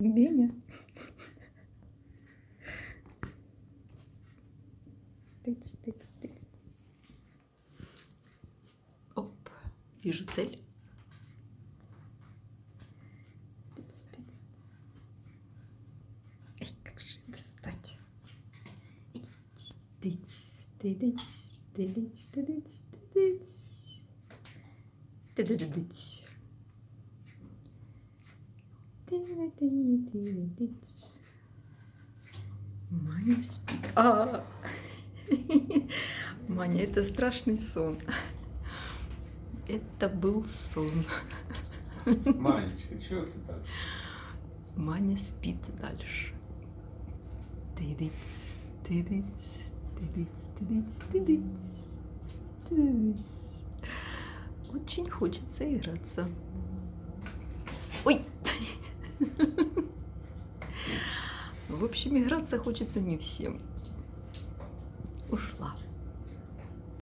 Беня. Тыц, тыц, тыц. Оп, вижу цель. Тыц, тыц. Эй, как же достать? Тыц, тыц, тыц, тыц, тыц, тыц. Тыц. Маня спит. Маня, это страшный сон. Это был сон. Манечка, чего ты так? Маня спит дальше. Тыдыц, тыдыц, тыдыц, тыдыц, тыдыц, тыдыц. Очень хочется играться. Ой! В общем, играться хочется не всем. Ушла.